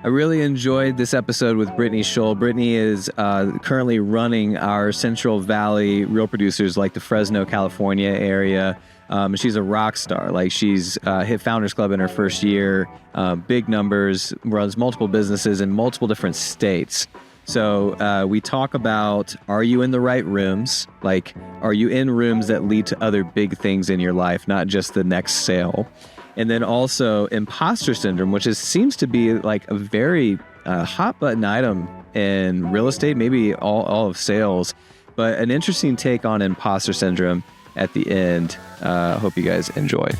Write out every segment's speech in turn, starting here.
I really enjoyed this episode with Brittany Scholl. Brittany is currently running our Central Valley Real Producers, like the Fresno, California area. She's a rock star. Like, she's hit Founders Club in her first year, big numbers, runs multiple businesses in multiple different states. So we talk about, are you in the right rooms? Like, are you in rooms that lead to other big things in your life, not just the next sale? And then also imposter syndrome, which seems to be like a very hot button item in real estate, maybe all of sales, but an interesting take on imposter syndrome at the end. Hope you guys enjoy.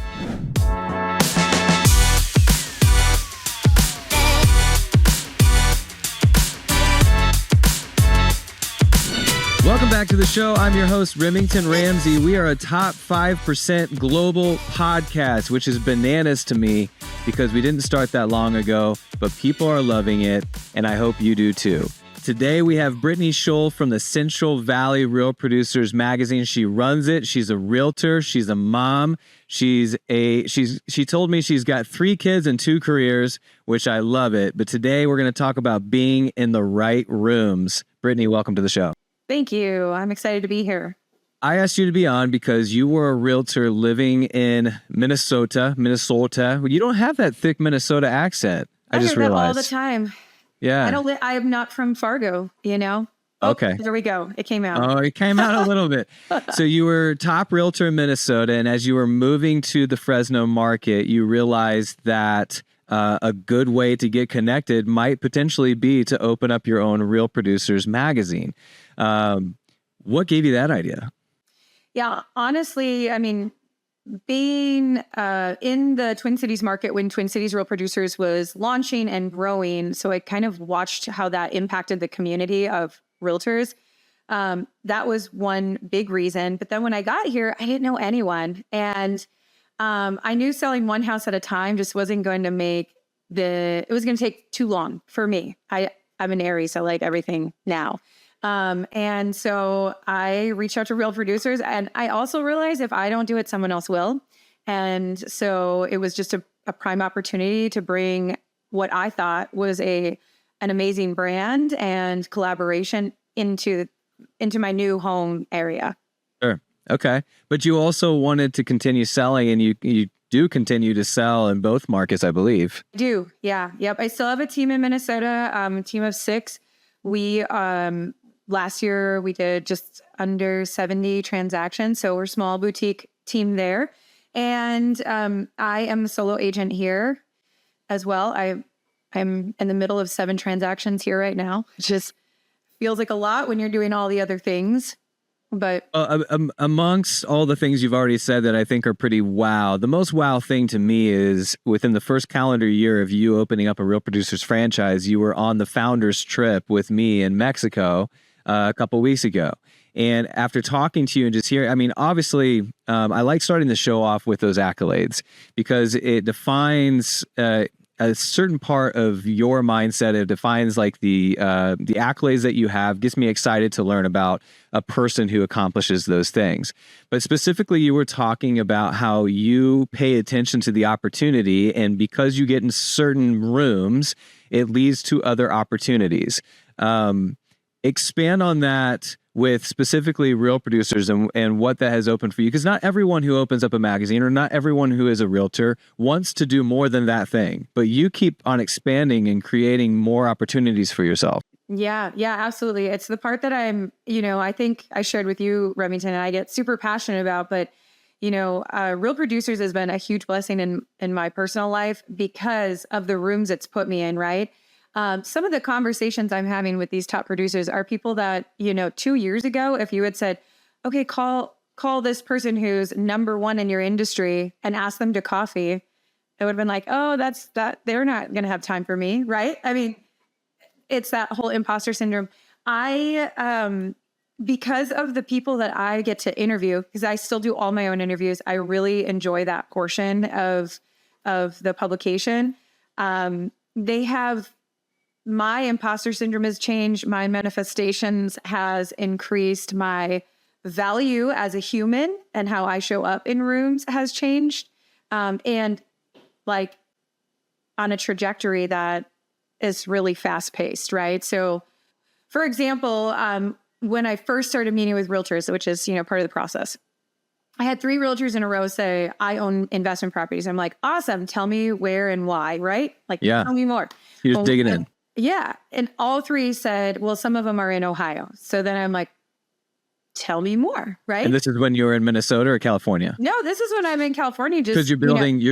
Welcome back to the show. I'm your host, Remington Ramsey. We are a top 5% global podcast, which is bananas to me because we didn't start that long ago, but people are loving it, and I hope you do too. Today, we have Brittany Scholl from the Central Valley Real Producers magazine. She runs it. She's a realtor. She's a mom. She told me she's got 3 kids and 2 careers, which I love it. But today, we're going to talk about being in the right rooms. Brittany, welcome to the show. Thank you. I'm excited to be here. I asked you to be on because you were a realtor living in Minnesota. You don't have that thick Minnesota accent. I just realized. All the time. Yeah. I am not from Fargo, you know? Okay. There we go. It came out. Oh, it came out a little bit. So you were top realtor in Minnesota, and as you were moving to the Fresno market, you realized that a good way to get connected might potentially be to open up your own Real Producers magazine. What gave you that idea? Yeah, honestly, I mean, being in the Twin Cities market when Twin Cities Real Producers was launching and growing, so I kind of watched how that impacted the community of realtors. That was one big reason. But then when I got here, I didn't know anyone. And I knew selling one house at a time just wasn't going to it was going to take too long for me. I'm an Aries, so I like everything now. And so I reached out to Real Producers, and I also realized if I don't do it, someone else will. And so it was just a prime opportunity to bring what I thought was an amazing brand and collaboration into my new home area. Sure. Okay. But you also wanted to continue selling, and you do continue to sell in both markets, I believe. I do. Yeah. Yep. I still have a team in Minnesota, a team of 6. We, last year we did just under 70 transactions. So we're a small boutique team there. And, I am the solo agent here as well. I'm in the middle of 7 transactions here right now. It just feels like a lot when you're doing all the other things. But amongst all the things you've already said that I think are pretty wow, the most wow thing to me is within the first calendar year of you opening up a Real Producers franchise, you were on the founders trip with me in Mexico a couple weeks ago. And after talking to you and just hearing, I mean, obviously, I like starting the show off with those accolades because it defines a certain part of your mindset. It defines like the accolades that you have. Gets me excited to learn about a person who accomplishes those things. But specifically, you were talking about how you pay attention to the opportunity, and because you get in certain rooms, it leads to other opportunities. Expand on that with specifically Real Producers and what that has opened for you. Because not everyone who opens up a magazine or not everyone who is a realtor wants to do more than that thing. But you keep on expanding and creating more opportunities for yourself. Yeah, absolutely. It's the part that I think I shared with you, Remington, and I get super passionate about. But, Real Producers has been a huge blessing in my personal life because of the rooms it's put me in, right? Some of the conversations I'm having with these top producers are people that, 2 years ago, if you had said, okay, call this person who's number one in your industry and ask them to coffee, it would have been like, oh, that's that. They're not going to have time for me. Right. I mean, it's that whole imposter syndrome. Because of the people that I get to interview, because I still do all my own interviews, I really enjoy that portion of the publication. My imposter syndrome has changed. My manifestations has increased. My value as a human and how I show up in rooms has changed. And like on a trajectory that is really fast paced, right? So, for example, when I first started meeting with realtors, which is, part of the process, I had 3 realtors in a row say, I own investment properties. I'm like, awesome. Tell me where and why, right? Like, Yeah. tell me more. You're just digging in. Yeah. And all 3 said, well, some of them are in Ohio. So then I'm like, tell me more, right? And this is when you were in Minnesota or California? No, this is when I'm in California. Just because you're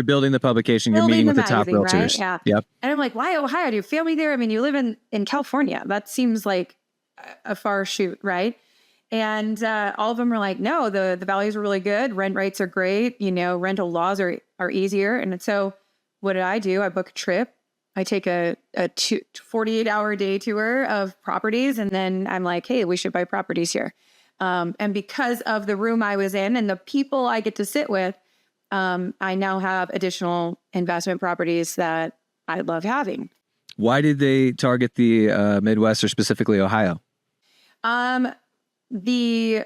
building the publication, you're building meeting with the top magazine, right? realtors. Yeah. Yep. And I'm like, why Ohio? Do you family there? I mean, you live in California. That seems like a far shoot, right? And all of them are like, no, the values are really good. Rent rates are great. Rental laws are easier. And so what did I do? I book a trip. I take a 48-hour day tour of properties. And then I'm like, hey, we should buy properties here. And because of the room I was in and the people I get to sit with, I now have additional investment properties that I love having. Why did they target the Midwest or specifically Ohio? There's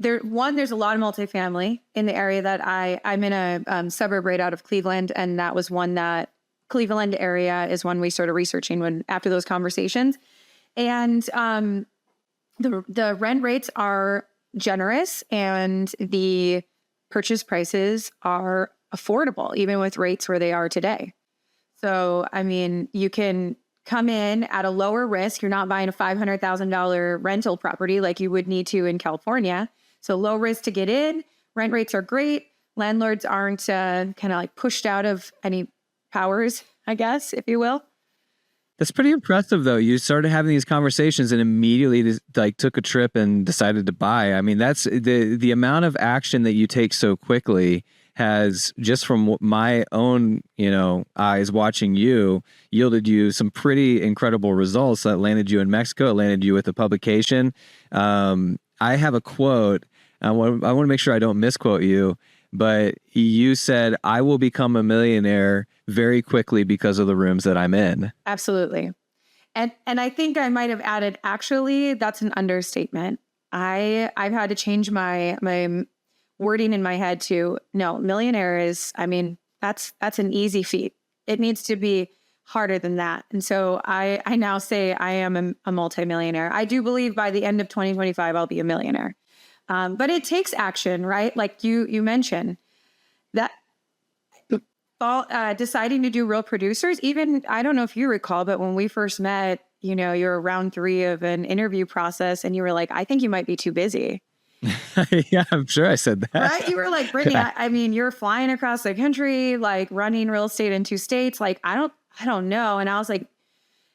a lot of multifamily in the area that I'm in a suburb right out of Cleveland. And that was one that Cleveland area is one we started researching after those conversations. And the rent rates are generous and the purchase prices are affordable, even with rates where they are today. So, I mean, you can come in at a lower risk. You're not buying a $500,000 rental property like you would need to in California. So low risk to get in. Rent rates are great. Landlords aren't kind of like pushed out of any powers, I guess, if you will. That's pretty impressive, though. You started having these conversations and immediately just, took a trip and decided to buy. I mean, that's the amount of action that you take so quickly has, just from my own, eyes watching you, yielded you some pretty incredible results that landed you in Mexico. It landed you with a publication. I have a quote. I want to make sure I don't misquote you, but you said, I will become a millionaire very quickly because of the rooms that I'm in. Absolutely. And I think I might have added, actually, that's an understatement. I've had to change my wording in my head to, no, millionaire is, I mean, that's an easy feat. It needs to be harder than that. And so I now say I am a multimillionaire. I do believe by the end of 2025, I'll be a millionaire. But it takes action, right? Like you mentioned that deciding to do real producers, even, I don't know if you recall, but when we first met, you're round 3 of an interview process and you were like, I think you might be too busy. Yeah, I'm sure I said that. Right? You were like, Brittany, I mean, you're flying across the country, like running real estate in 2 states. Like, I don't know. And I was like,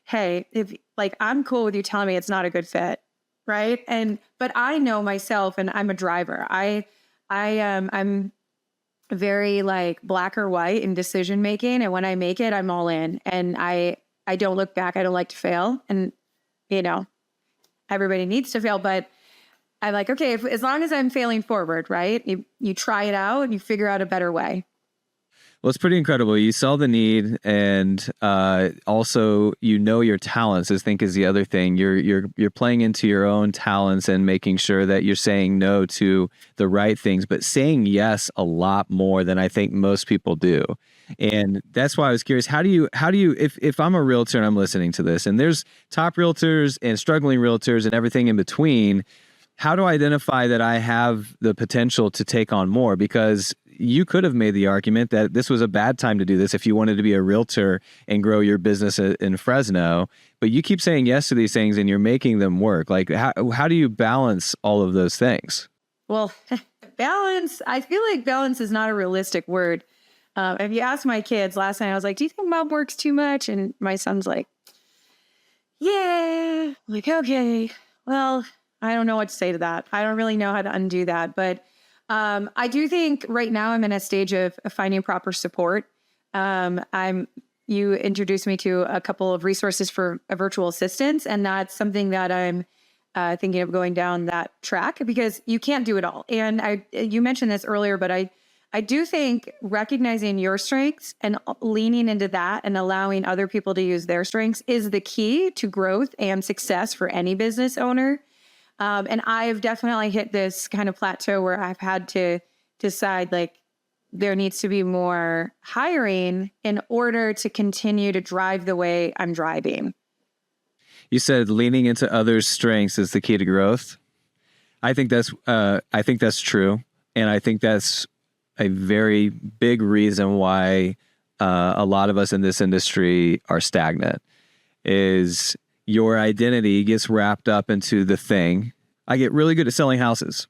hey, if like, I'm cool with you telling me it's not a good fit. Right. But I know myself and I'm a driver. I'm very like black or white in decision making. And when I make it, I'm all in and I don't look back. I don't like to fail. And, everybody needs to fail, but I'm like, okay, as long as I'm failing forward, right? You try it out and you figure out a better way. Well, it's pretty incredible. You saw the need, and also your talents. I think is the other thing. You're playing into your own talents and making sure that you're saying no to the right things, but saying yes a lot more than I think most people do. And that's why I was curious. How do you if I'm a realtor and I'm listening to this, and there's top realtors and struggling realtors and everything in between, how do I identify that I have the potential to take on more? Because you could have made the argument that this was a bad time to do this if you wanted to be a realtor and grow your business in Fresno, but you keep saying yes to these things and you're making them work. Like, how do you balance all of those things? Well, balance, I feel like balance is not a realistic word. If you ask my kids last night, I was like, do you think mom works too much? And my son's like, yeah. I'm like, okay, well, I don't know what to say to that. I don't really know how to undo that. But I do think right now I'm in a stage of finding proper support. You introduced me to a couple of resources for a virtual assistants, and that's something that I'm thinking of going down that track because you can't do it all. And you mentioned this earlier, but I do think recognizing your strengths and leaning into that and allowing other people to use their strengths is the key to growth and success for any business owner. And I've definitely hit this kind of plateau where I've had to decide, like, there needs to be more hiring in order to continue to drive the way I'm driving. You said leaning into others' strengths is the key to growth. I think that's true, and I think that's a very big reason why a lot of us in this industry are stagnant. Is your identity gets wrapped up into the thing. I get really good at selling houses,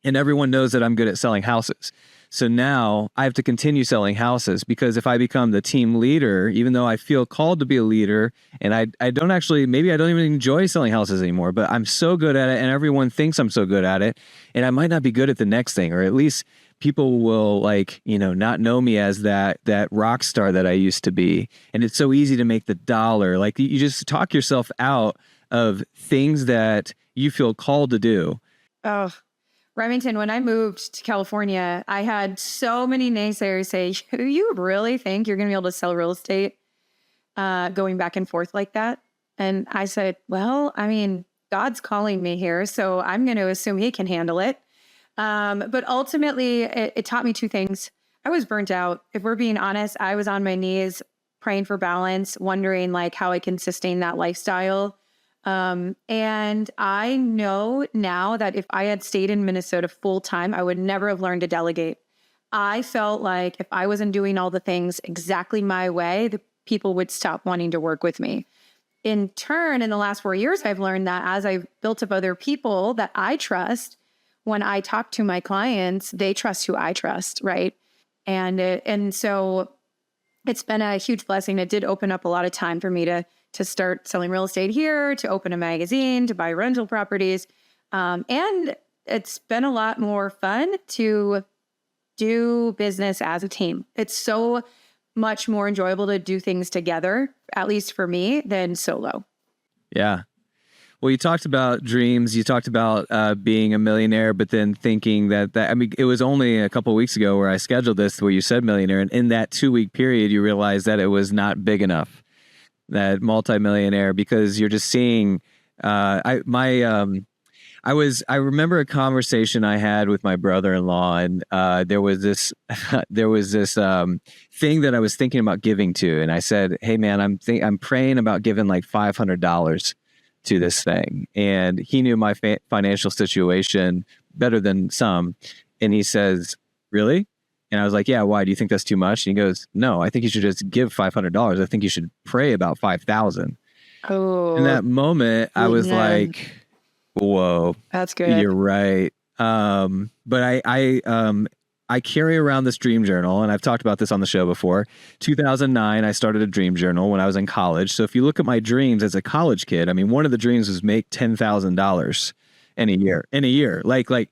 and everyone knows that I'm good at selling houses. So now I have to continue selling houses, because if I become the team leader, even though I feel called to be a leader, and I don't actually, maybe I don't even enjoy selling houses anymore, but I'm so good at it and everyone thinks I'm so good at it, and I might not be good at the next thing, or at least people will not know me as that rock star that I used to be. And it's so easy to make the dollar. Like, you just talk yourself out of things that you feel called to do. Oh, Remington, when I moved to California, I had so many naysayers say, you really think you're going to be able to sell real estate going back and forth like that? And I said, well, I mean, God's calling me here, so I'm going to assume he can handle it. But ultimately, it taught me two things. I was burnt out. If we're being honest, I was on my knees praying for balance, wondering like how I can sustain that lifestyle. And I know now that if I had stayed in Minnesota full time, I would never have learned to delegate. I felt like if I wasn't doing all the things exactly my way, the people would stop wanting to work with me. In turn, in the last 4 years, I've learned that as I've built up other people that I trust, when I talk to my clients, they trust who I trust, right? And so it's been a huge blessing. It did open up a lot of time for me to start selling real estate here, to open a magazine, to buy rental properties. And it's been a lot more fun to do business as a team. It's so much more enjoyable to do things together, at least for me, than solo. Yeah. Well, you talked about dreams. You talked about being a millionaire, but then thinking that I mean, it was only a couple of weeks ago where I scheduled this where you said millionaire. And in that 2-week period, you realized that it was not big enough, that multimillionaire, because you're just seeing, I remember a conversation I had with my brother-in-law, and there was this thing that I was thinking about giving to, and I said, "Hey man, I'm praying about giving like $500 to this thing." And he knew my financial situation better than some, and he says, "Really?" And I was like, "Yeah, why? Do you think that's too much?" And he goes, "No, I think you should just give $500. I think you should pray about 5,000." Oh, In that moment, I was yeah. like, whoa, That's good. you're right. But I carry around this dream journal, and I've talked about this on the show before. 2009, I started a dream journal when I was in college. So if you look at my dreams as a college kid, I mean, one of the dreams was make $10,000 in a year. Like,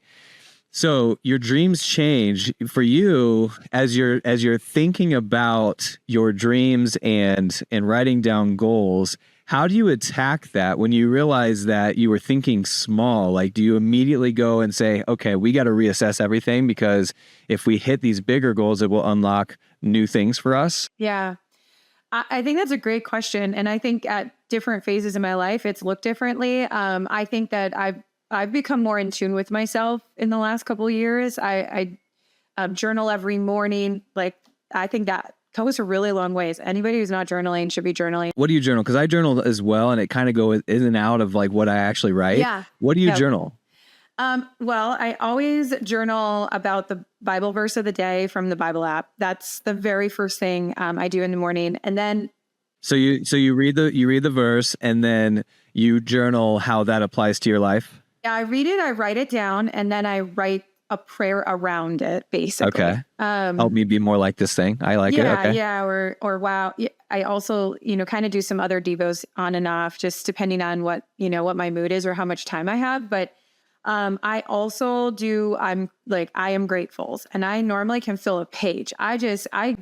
so your dreams change for you as you're thinking about your dreams and writing down goals. How do you attack that when you realize that you were thinking small? Like, do you immediately go and say, okay, we got to reassess everything, because if we hit these bigger goals, it will unlock new things for us? Yeah. I think that's a great question. And I think at different phases in my life, it's looked differently. I think that I've become more in tune with myself in the last couple of years. I journal every morning. Like, I think that goes a really long ways. Anybody who's not journaling should be journaling. What do you journal? Because I journal as well, and it kind of goes in and out of like what I actually write. Yeah. What do you journal? Well, I always journal about the Bible verse of the day from the Bible app. That's the very first thing I do in the morning. And then So you read the verse, and then you journal how that applies to your life. I read it, I write it down, and then I write a prayer around it, basically. Okay. Help me be more like this thing. I like it. Okay. Yeah. Or wow. Yeah, I also, kind of do some other devos on and off, just depending on what my mood is or how much time I have. But I also do, I am gratefuls, and I normally can fill a page. I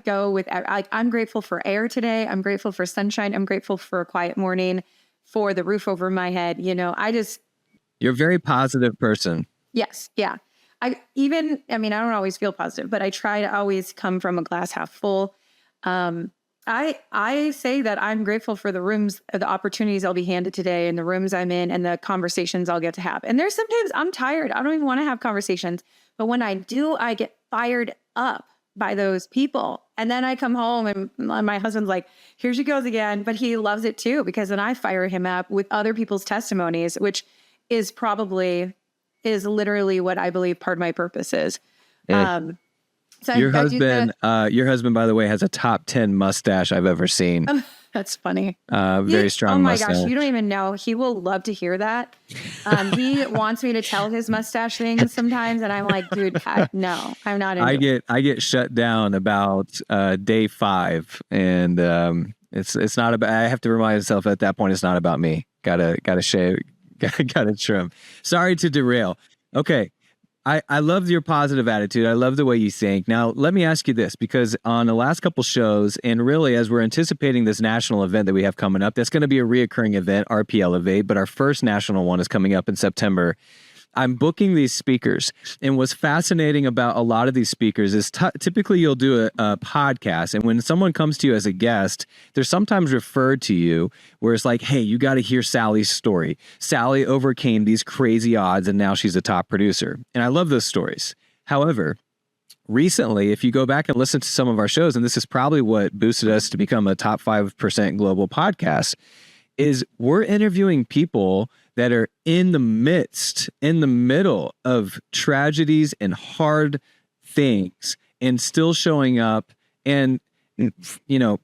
go with, I'm grateful for air today. I'm grateful for sunshine. I'm grateful for a quiet morning, for the roof over my head. You're a very positive person. Yes. Yeah. I don't always feel positive, but I try to always come from a glass half full. I say that I'm grateful for the opportunities I'll be handed today, and the rooms I'm in, and the conversations I'll get to have. And there's sometimes I'm tired. I don't even want to have conversations, but when I do, I get fired up by those people. And then I come home and my husband's like, here she goes again. But he loves it too, because then I fire him up with other people's testimonies, which is literally what I believe part of my purpose is. So your husband, by the way, has a top 10 mustache I've ever seen. That's funny. Very strong. Oh my mustache. gosh, you don't even know. He will love to hear that. He wants me to tell his mustache things sometimes, and I'm like, dude, no, I'm not into I get shut down about day 5, and it's not about. I have to remind myself at that point it's not about me. Gotta shave. Gotta trim. Sorry to derail. Okay. I love your positive attitude. I love the way you think. Now, let me ask you this, because on the last couple shows, and really as we're anticipating this national event that we have coming up, that's going to be a reoccurring event, RP Elevate, but our first national one is coming up in September. I'm booking these speakers, and what's fascinating about a lot of these speakers is typically you'll do a podcast, and when someone comes to you as a guest, they're sometimes referred to you where it's like, hey, you got to hear Sally's story. Sally overcame these crazy odds, and now she's a top producer. And I love those stories. However, recently, if you go back and listen to some of our shows, and this is probably what boosted us to become a top 5% global podcast, is we're interviewing people that are in the middle of tragedies and hard things, and still showing up and,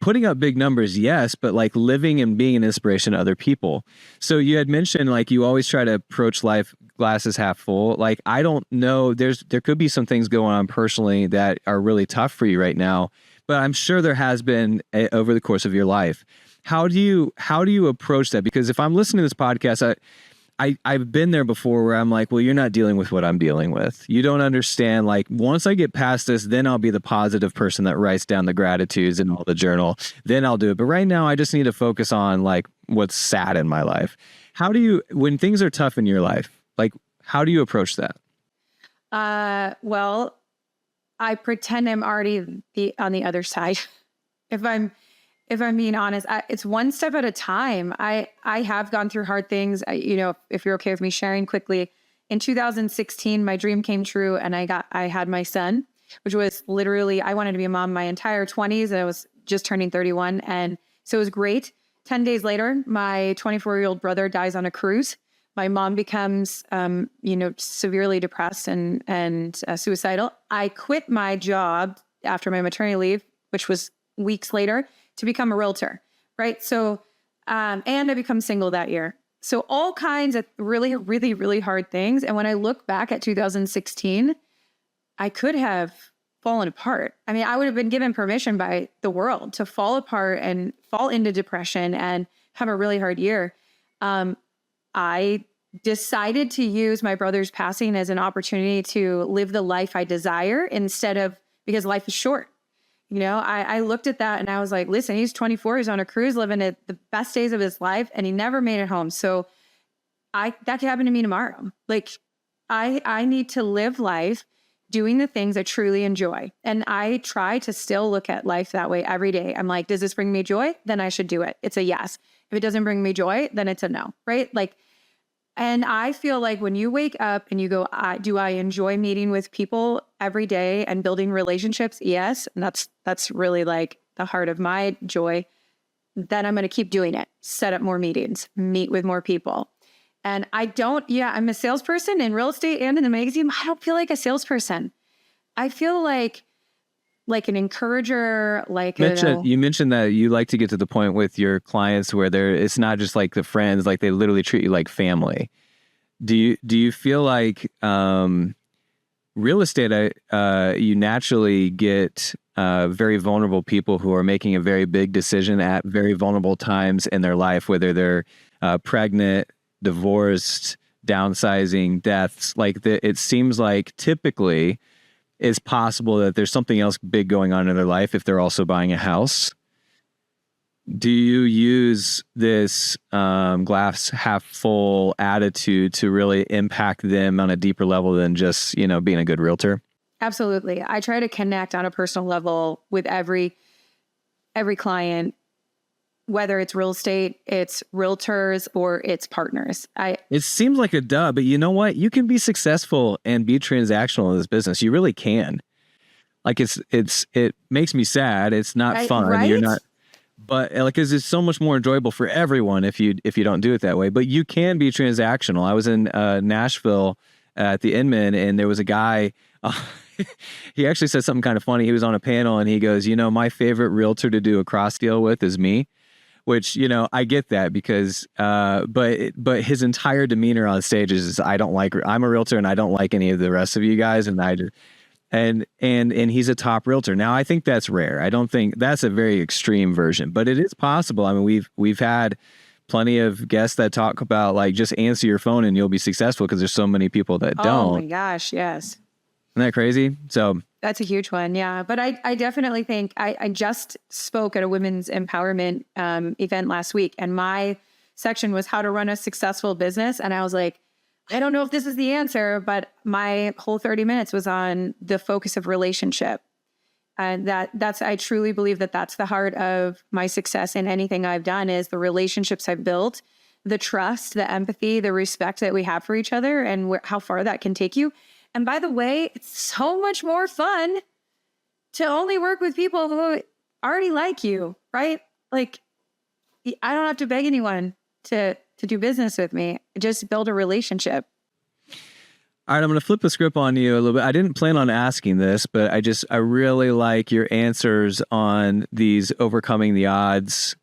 putting up big numbers, yes, but like living and being an inspiration to other people. So you had mentioned like you always try to approach life glasses half full. Like, I don't know, there could be some things going on personally that are really tough for you right now, but I'm sure there has been over the course of your life. How do you approach that? Because if I'm listening to this podcast, I've been there before where I'm like, well, you're not dealing with what I'm dealing with. You don't understand. Like, once I get past this, then I'll be the positive person that writes down the gratitudes and all the journal. Then I'll do it. But right now I just need to focus on like what's sad in my life. How do you, when things are tough in your life, like, how do you approach that? Well, I pretend I'm already on the other side. If I'm being honest, it's one step at a time. I have gone through hard things. If you're okay with me sharing quickly, in 2016, my dream came true, and I had my son, which was literally, I wanted to be a mom my entire 20s, and I was just turning 31. And so it was great. 10 days later, my 24-year-old brother dies on a cruise. My mom becomes, severely depressed and suicidal. I quit my job after my maternity leave, which was weeks later, to become a realtor, right? So, and I become single that year. So all kinds of really, really, really hard things. And when I look back at 2016, I could have fallen apart. I mean, I would have been given permission by the world to fall apart and fall into depression and have a really hard year. I decided to use my brother's passing as an opportunity to live the life I desire because life is short. I looked at that and I was like, listen, he's 24, he's on a cruise living at the best days of his life, and he never made it home. So that could happen to me tomorrow. Like, I need to live life doing the things I truly enjoy. And I try to still look at life that way every day. I'm like, does this bring me joy? Then I should do it. It's a yes. If it doesn't bring me joy, then it's a no, right? And I feel like when you wake up and you go, do I enjoy meeting with people every day and building relationships? Yes. And that's really like the heart of my joy. Then I'm going to keep doing it. Set up more meetings, meet with more people. And I'm a salesperson in real estate and in the magazine. I don't feel like a salesperson. I feel like an encourager, you mentioned that you like to get to the point with your clients where it's not just like the friends, like they literally treat you like family. Do you feel like real estate, you naturally get very vulnerable people who are making a very big decision at very vulnerable times in their life, whether they're pregnant, divorced, downsizing, deaths. It seems like typically it's possible that there's something else big going on in their life if they're also buying a house. Do you use this glass half full attitude to really impact them on a deeper level than just, being a good realtor? Absolutely. I try to connect on a personal level with every client, whether it's real estate, it's realtors, or it's partners. It seems like a but you know what? You can be successful and be transactional in this business. You really can. Like it makes me sad. It's not fun. You're Right? not, but like, 'cause it's so much more enjoyable for everyone if you don't do it that way. But you can be transactional. I was in Nashville at the Inman, and there was a guy. He actually said something kind of funny. He was on a panel, and he goes, my favorite realtor to do a cross deal with is me. Which, I get that because, but his entire demeanor on stage is I'm a realtor and I don't like any of the rest of you guys, and and he's a top realtor. Now, I think that's rare. I don't think that's a very extreme version, but it is possible. I mean, we've had plenty of guests that talk about like just answer your phone and you'll be successful because there's so many people that don't. Oh my gosh, yes. Isn't that crazy? So that's a huge one. Yeah. But I definitely think I just spoke at a women's empowerment event last week, and my section was how to run a successful business. And I was like, I don't know if this is the answer, but my whole 30 minutes was on the focus of relationship. And I truly believe that that's the heart of my success in anything I've done is the relationships I've built, the trust, the empathy, the respect that we have for each other, and how far that can take you. And by the way, it's so much more fun to only work with people who already like you, right? Like, I don't have to beg anyone to do business with me. Just build a relationship. All right, I'm going to flip the script on you a little bit. I didn't plan on asking this, but I really like your answers on these overcoming the odds.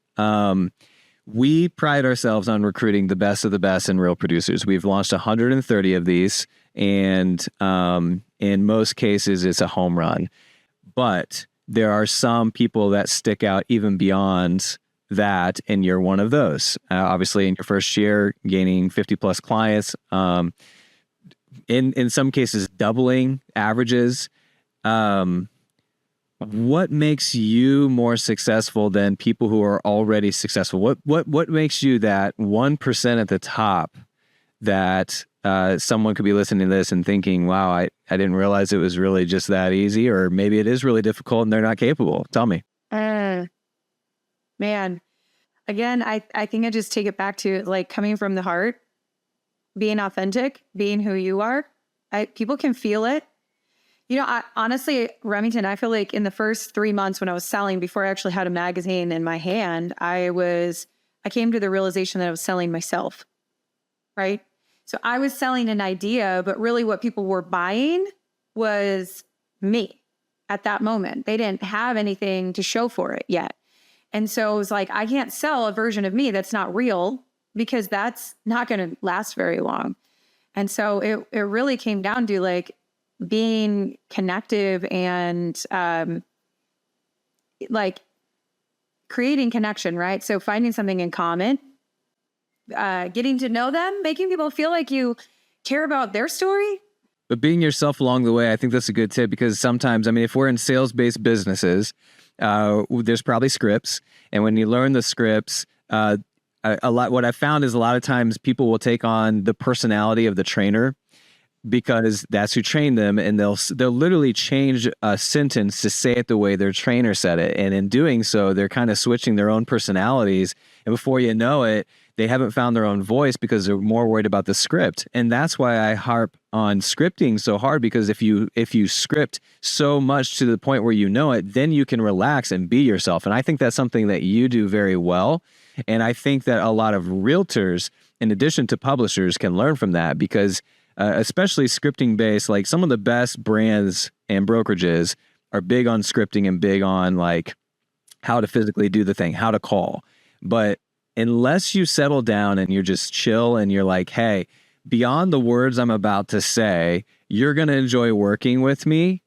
We pride ourselves on recruiting the best of the best in real producers. We've launched 130 of these, and in most cases, it's a home run. But there are some people that stick out even beyond that, and you're one of those. Obviously, in your first year, gaining 50 plus clients, in some cases, doubling averages. What makes you more successful than people who are already successful? What makes you that 1% at the top that someone could be listening to this and thinking, wow, I didn't realize it was really just that easy, or maybe it is really difficult and they're not capable? Tell me. Man, again, I think I just take it back to like coming from the heart, being authentic, being who you are. People can feel it. Honestly, Remington, I feel like in the first 3 months when I was selling, before I actually had a magazine in my hand, I came to the realization that I was selling myself, right? So I was selling an idea, but really what people were buying was me at that moment. They didn't have anything to show for it yet. And so it was like, I can't sell a version of me that's not real because that's not going to last very long. And so it really came down to like being connective and like creating connection, right? So finding something in common, getting to know them, making people feel like you care about their story. But being yourself along the way, I think that's a good tip, because sometimes, I mean, if we're in sales-based businesses, there's probably scripts. And when you learn the scripts, what I found is a lot of times people will take on the personality of the trainer because that's who trained them, and they'll literally change a sentence to say it the way their trainer said it. And in doing so, they're kind of switching their own personalities. And before you know it, they haven't found their own voice because they're more worried about the script. And that's why I harp on scripting so hard, because if you script so much to the point where you know it, then you can relax and be yourself. And I think that's something that you do very well. And I think that a lot of realtors, in addition to publishers, can learn from that, because especially scripting based, like some of the best brands and brokerages are big on scripting and big on like how to physically do the thing, how to call. But unless you settle down and you're just chill and you're like, hey, beyond the words I'm about to say, you're going to enjoy working with me.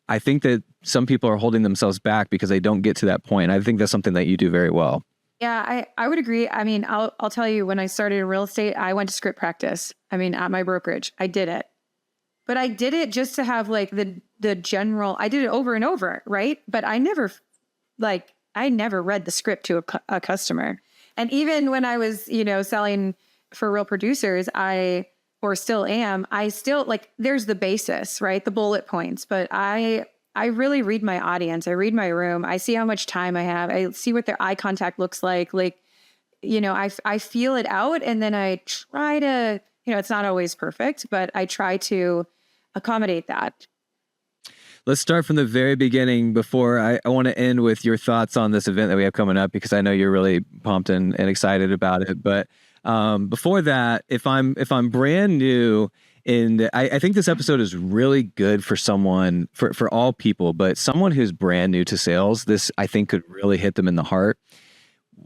I think that some people are holding themselves back because they don't get to that point. I think that's something that you do very well. Yeah, I would agree. I mean, I'll tell you, when I started in real estate, I went to script practice. I mean, at my brokerage, I did it. But I did it just to have like the general, I did it over and over, right? But I never read the script to a customer. And even when I was, selling for real producers, or still am, I still like, there's the basis, right? The bullet points, but I really read my audience. I read my room. I see how much time I have. I see what their eye contact looks like. Like, I feel it out, and then I try to, it's not always perfect, but I try to accommodate that. let's start from the very beginning before I want to end with your thoughts on this event that we have coming up, because I know you're really pumped and excited about it. But before that, if I'm brand new, and I think this episode is really good for someone, for all people, but someone who's brand new to sales, this I think could really hit them in the heart.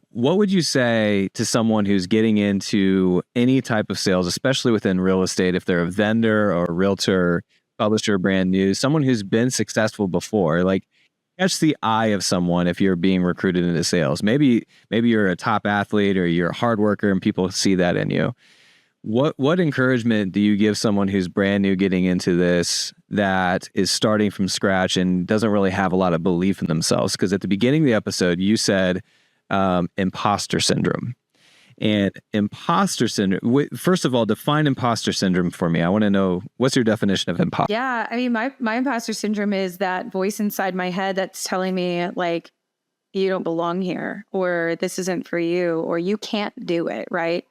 What would you say to someone who's getting into any type of sales, especially within real estate, if they're a vendor or a realtor, publisher, brand new, someone who's been successful before, like catch the eye of someone if you're being recruited into sales. Maybe you're a top athlete or you're a hard worker and people see that in you. What encouragement do you give someone who's brand new getting into this, that is starting from scratch and doesn't really have a lot of belief in themselves? Because at the beginning of the episode, you said imposter syndrome. And imposter syndrome, first of all, define imposter syndrome for me. I want to know, what's your definition of imposter? Yeah, I mean, my imposter syndrome is that voice inside my head that's telling me, like, you don't belong here, or this isn't for you, or you can't do it, right?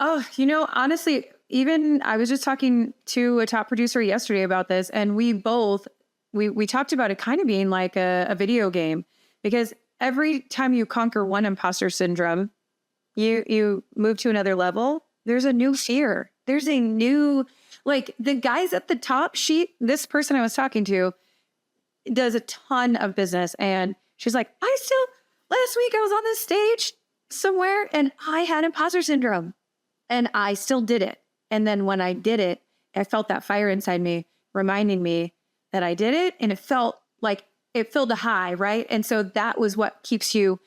Oh, honestly, even I was just talking to a top producer yesterday about this, and we talked about it kind of being like a video game, because every time you conquer one imposter syndrome, you move to another level. There's a new fear. There's a new, like, the guys at the top sheet, this person I was talking to does a ton of business. And she's like, last week I was on this stage somewhere and I had imposter syndrome and I still did it. And then when I did it, I felt that fire inside me, reminding me that I did it. And it felt like it filled a high, right? And so that was what keeps you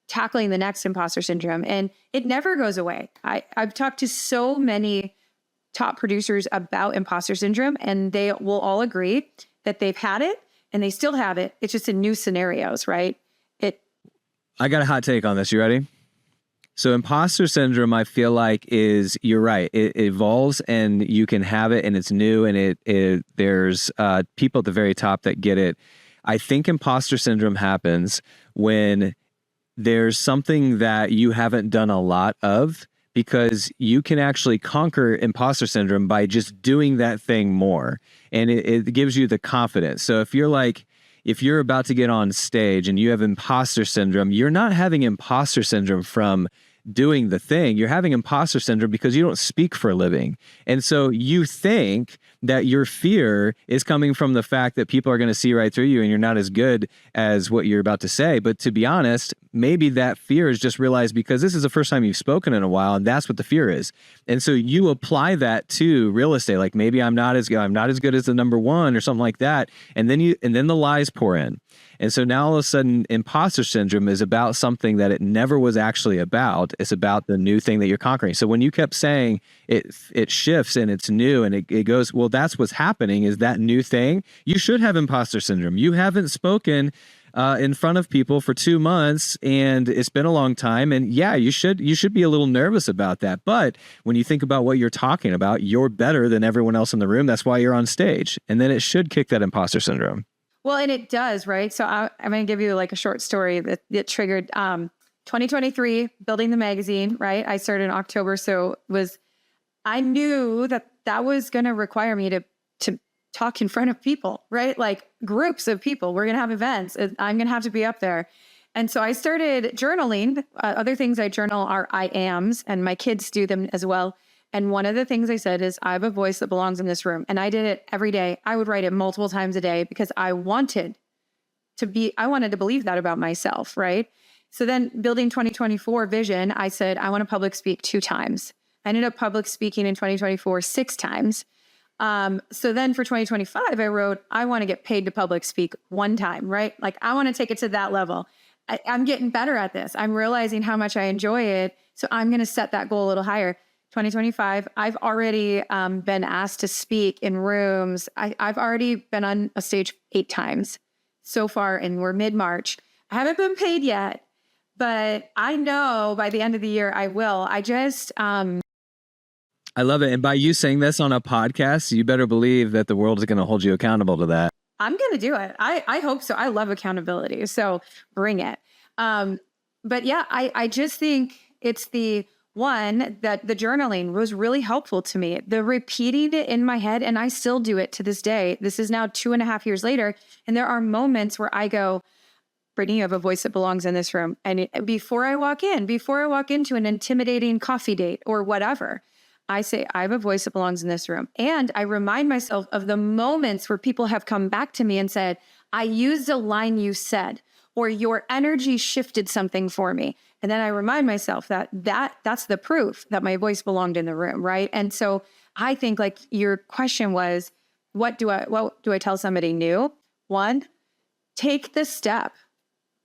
tackling the next imposter syndrome. And it never goes away. I've talked to so many top producers about imposter syndrome, and they will all agree that they've had it and they still have it. It's just in new scenarios, right? I got a hot take on this. You ready? So imposter syndrome, I feel like you're right. It evolves and you can have it and it's new, and there's people at the very top that get it. I think imposter syndrome happens when there's something that you haven't done a lot of, because you can actually conquer imposter syndrome by just doing that thing more. And it gives you the confidence. So if you're about to get on stage and you have imposter syndrome, you're not having imposter syndrome from doing the thing. You're having imposter syndrome because you don't speak for a living. And so you think that your fear is coming from the fact that people are going to see right through you and you're not as good as what you're about to say. But to be honest, maybe that fear is just realized because this is the first time you've spoken in a while, and that's what the fear is. And so you apply that to real estate. Like, maybe I'm not as good as the number one or something like that. And then the lies pour in. And so now all of a sudden, imposter syndrome is about something that it never was actually about. It's about the new thing that you're conquering. So when you kept saying it shifts and it's new and it goes, well, that's what's happening, is that new thing. You should have imposter syndrome. You haven't spoken in front of people for 2 months and it's been a long time. And yeah, you should be a little nervous about that. But when you think about what you're talking about, you're better than everyone else in the room. That's why you're on stage. And then it should kick that imposter syndrome. Well, and it does, right? So I'm going to give you like a short story that triggered 2023, building the magazine, right? I started in October. So I knew that was going to require me to talk in front of people, right? Like groups of people. We're going to have events. I'm going to have to be up there. And so I started journaling. Other things I journal are I ams, and my kids do them as well. And one of the things I said is, I have a voice that belongs in this room. And I did it every day. I would write it multiple times a day because I wanted to believe that about myself, right? So then building 2024 vision, I said, I want to public speak 2 times. I ended up public speaking in 2024 6 times. So then for 2025, I wrote, I want to get paid to public speak 1 time, right? Like, I want to take it to that level. I'm getting better at this. I'm realizing how much I enjoy it. So I'm going to set that goal a little higher. 2025, I've already been asked to speak in rooms. I've already been on a stage 8 times so far, and we're mid-March. I haven't been paid yet, but I know by the end of the year I will. I love it. And by you saying this on a podcast, you better believe that the world is going to hold you accountable to that. I'm going to do it. I hope so. I love accountability. So bring it. But yeah, I just think it's the One, that the journaling was really helpful to me. The repeating it in my head, and I still do it to this day. This is now 2.5 years later. And there are moments where I go, Brittany, you have a voice that belongs in this room. And before I walk into an intimidating coffee date or whatever, I say, I have a voice that belongs in this room. And I remind myself of the moments where people have come back to me and said, I used a line you said, or your energy shifted something for me. And then I remind myself that's the proof that my voice belonged in the room, right? And so I think, like, your question was, what do I tell somebody new? One, take the step.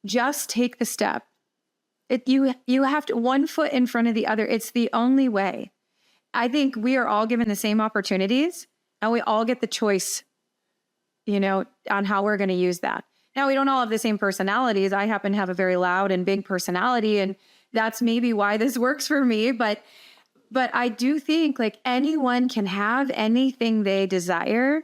Just take the step. You have to, one foot in front of the other. It's the only way. I think we are all given the same opportunities, and we all get the choice, on how we're going to use that. Now, we don't all have the same personalities. I happen to have a very loud and big personality, and that's maybe why this works for me. But I do think, like, anyone can have anything they desire.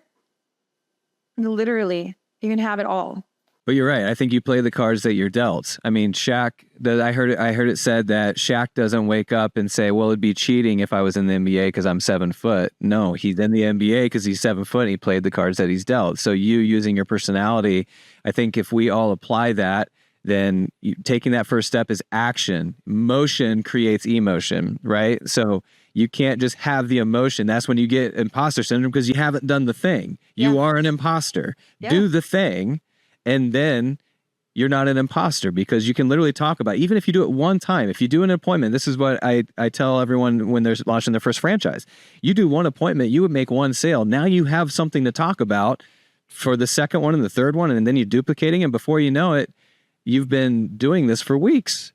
Literally, you can have it all. But you're right. I think you play the cards that you're dealt. I mean, Shaq, I heard it said that Shaq doesn't wake up and say, well, it'd be cheating if I was in the NBA because I'm 7 foot. No, he's in the NBA because he's 7 foot and he played the cards that he's dealt. So you using your personality, I think if we all apply that, then taking that first step is action. Motion creates emotion, right? So you can't just have the emotion. That's when you get imposter syndrome, because you haven't done the thing. You are an imposter. Yeah. Do the thing. And then you're not an imposter, because you can literally talk about, even if you do it one time, if you do an appointment, this is what I tell everyone when they're launching their first franchise. You do one appointment, you would make one sale. Now you have something to talk about for the second one and the third one, and then you're duplicating it. Before you know it, you've been doing this for weeks.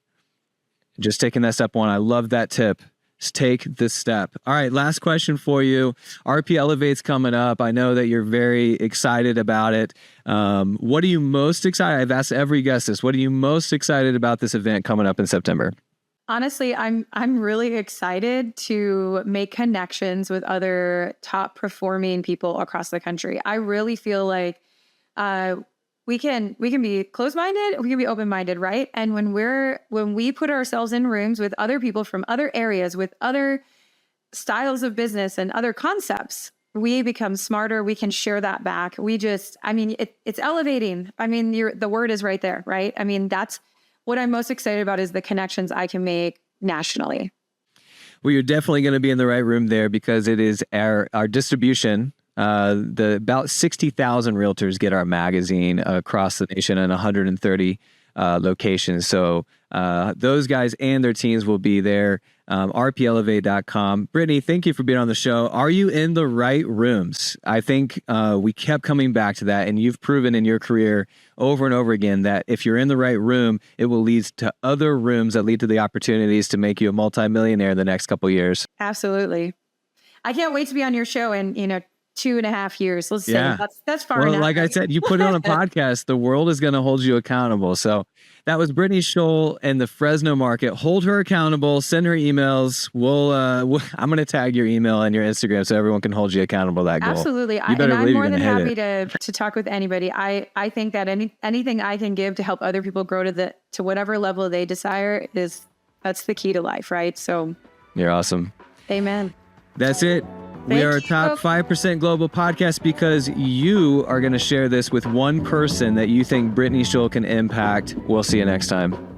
Just taking that step one. I love that tip. Just take the step. All right, last question for you. RP Elevate's coming up. I know that you're very excited about it. What are you most excited? I've asked every guest this. What are you most excited about this event coming up in September? Honestly, I'm really excited to make connections with other top performing people across the country. I really feel like we can be closed-minded, we can be open-minded, right? And when we put ourselves in rooms with other people from other areas, with other styles of business and other concepts, we become smarter. We can share that back. It's elevating. I mean, the word is right there, right? I mean, that's what I'm most excited about, is the connections I can make nationally. Well, you're definitely going to be in the right room there, because it is our distribution. About 60,000 realtors get our magazine across the nation in 130 locations. So those guys and their teams will be there. rplevate.com. Brittany, thank you for being on the show. Are you in the right rooms? I think we kept coming back to that, and you've proven in your career over and over again that if you're in the right room, it will lead to other rooms that lead to the opportunities to make you a multimillionaire in the next couple of years. Absolutely. I can't wait to be on your show and 2.5 years. Let's say that's far enough. Like I said, you put it on a podcast, the world is going to hold you accountable. So that was Brittany Scholl in the Fresno market. Hold her accountable, send her emails. I'm going to tag your email and your Instagram so everyone can hold you accountable to that goal. Absolutely. I'm more than happy to talk with anybody. I think that anything I can give to help other people grow to whatever level they desire that's the key to life, right? So you're awesome. Amen. That's it. We are a top 5% global podcast because you are going to share this with one person that you think Brittany Scholl can impact. We'll see you next time.